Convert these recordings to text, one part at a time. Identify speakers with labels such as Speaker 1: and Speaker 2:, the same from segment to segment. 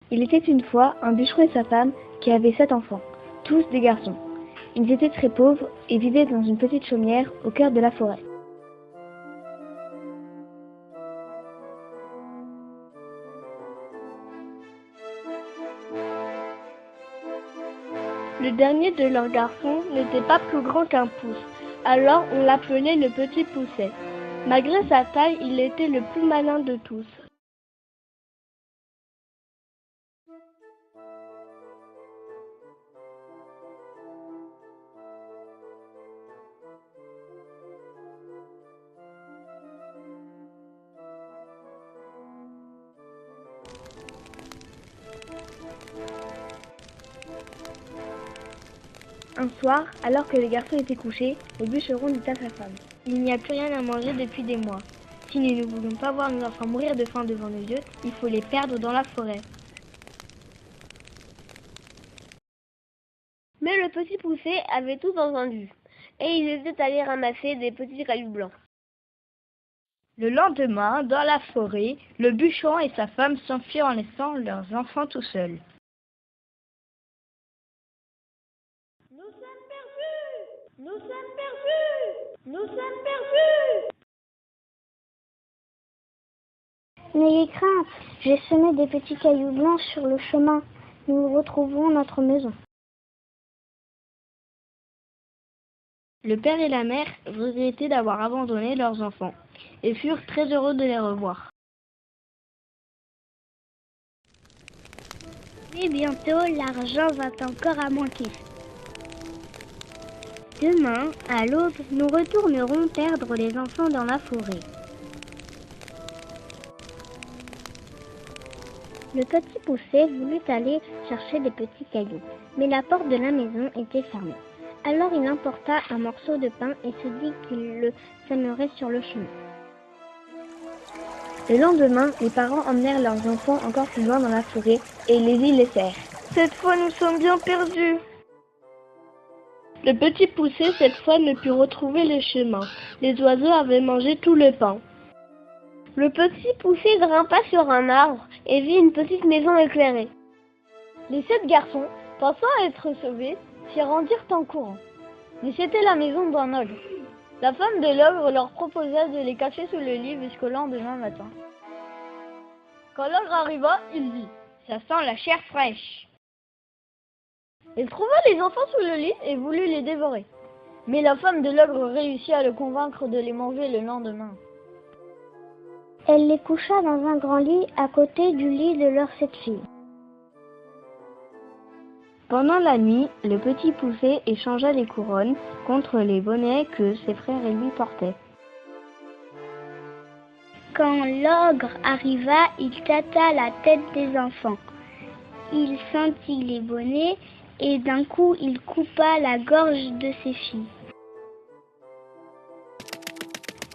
Speaker 1: Il était une fois un bûcheron et sa femme qui avaient 7 enfants, tous des garçons. Ils étaient très pauvres et vivaient dans une petite chaumière au cœur de la forêt. Le dernier de leurs garçons n'était pas plus grand qu'un pouce, alors on l'appelait le petit Poucet. Malgré sa taille, il était le plus malin de tous. Un soir, alors que les garçons étaient couchés, le bûcheron dit à sa femme: Il n'y a plus rien à manger depuis des mois. Si nous ne voulons pas voir nos enfants mourir de faim devant nos yeux, il faut les perdre dans la forêt. Mais le petit Poucet avait tout entendu, et ils étaient allés ramasser des petits cailloux blancs.
Speaker 2: Le lendemain, dans la forêt, le bûcheron et sa femme s'enfuirent en laissant leurs enfants tout seuls.
Speaker 3: Nous sommes perdus! Nous sommes perdus! Nous sommes perdus!
Speaker 4: N'ayez crainte, j'ai semé des petits cailloux blancs sur le chemin. Nous retrouverons notre maison.
Speaker 1: Le père et la mère regrettaient d'avoir abandonné leurs enfants et furent très heureux de les revoir.
Speaker 4: Mais bientôt, l'argent va encore à manquer. Demain, à l'aube, nous retournerons perdre les enfants dans la forêt. Le petit Poucet voulut aller chercher des petits cailloux, mais la porte de la maison était fermée. Alors il emporta un morceau de pain et se dit qu'il le sèmerait sur le chemin.
Speaker 1: Le lendemain, les parents emmenèrent leurs enfants encore plus loin dans la forêt et les y laissèrent. Cette fois, nous sommes bien perdus. Le petit Poucet, cette fois, ne put retrouver le chemin. Les oiseaux avaient mangé tout le pain. Le petit Poucet grimpa sur un arbre et vit une petite maison éclairée. Les 7 garçons, pensant être sauvés, s'y rendirent en courant. Mais c'était la maison d'un ogre. La femme de l'ogre leur proposa de les cacher sous le lit jusqu'au lendemain matin. Quand l'ogre arriva, il dit: Ça sent la chair fraîche. Il trouva les enfants sous le lit et voulut les dévorer. Mais la femme de l'ogre réussit à le convaincre de les manger le lendemain.
Speaker 4: Elle les coucha dans un grand lit à côté du lit de leurs 7 filles.
Speaker 1: Pendant la nuit, le petit Poucet échangea les couronnes contre les bonnets que ses frères et lui portaient.
Speaker 4: Quand l'ogre arriva, il tâta la tête des enfants. Il sentit les bonnets et d'un coup il coupa la gorge de ses filles.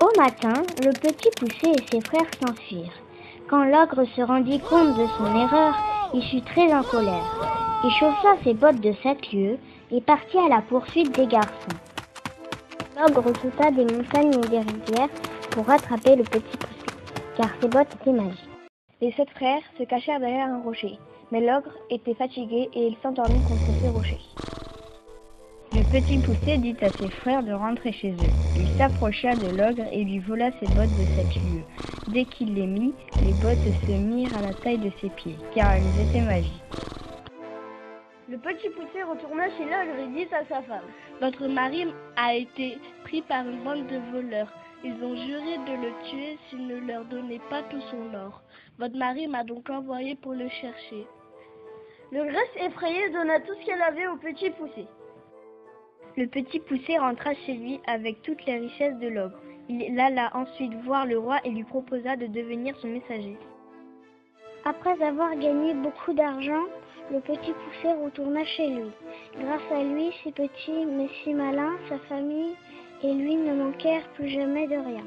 Speaker 4: Au matin, le petit Poucet et ses frères s'enfuirent. Quand l'ogre se rendit compte de son erreur, il fut très en colère. Il chaussa ses bottes de 7 lieues et partit à la poursuite des garçons. L'ogre sauta des montagnes et des rivières pour rattraper le petit Poucet, car ses bottes étaient magiques.
Speaker 1: Les 7 frères se cachèrent derrière un rocher, mais l'ogre était fatigué et il s'endormit contre ce rocher.
Speaker 2: Le petit Poucet dit à ses frères de rentrer chez eux. Il s'approcha de l'ogre et lui vola ses bottes de 7 lieues. Dès qu'il les mit, les bottes se mirent à la taille de ses pieds, car elles étaient magiques.
Speaker 1: Le petit Poucet retourna chez l'ogre et dit à sa femme: Votre mari a été pris par une bande de voleurs. Ils ont juré de le tuer s'il ne leur donnait pas tout son or. Votre mari m'a donc envoyé pour le chercher. L'ogresse effrayée donna tout ce qu'elle avait au petit Poucet. Le petit Poucet rentra chez lui avec toutes les richesses de l'ogre. Il alla ensuite voir le roi et lui proposa de devenir son messager.
Speaker 4: Après avoir gagné beaucoup d'argent, le petit Poucet retourna chez lui. Grâce à lui, si petit mais si malin, sa famille et lui ne manquèrent plus jamais de rien.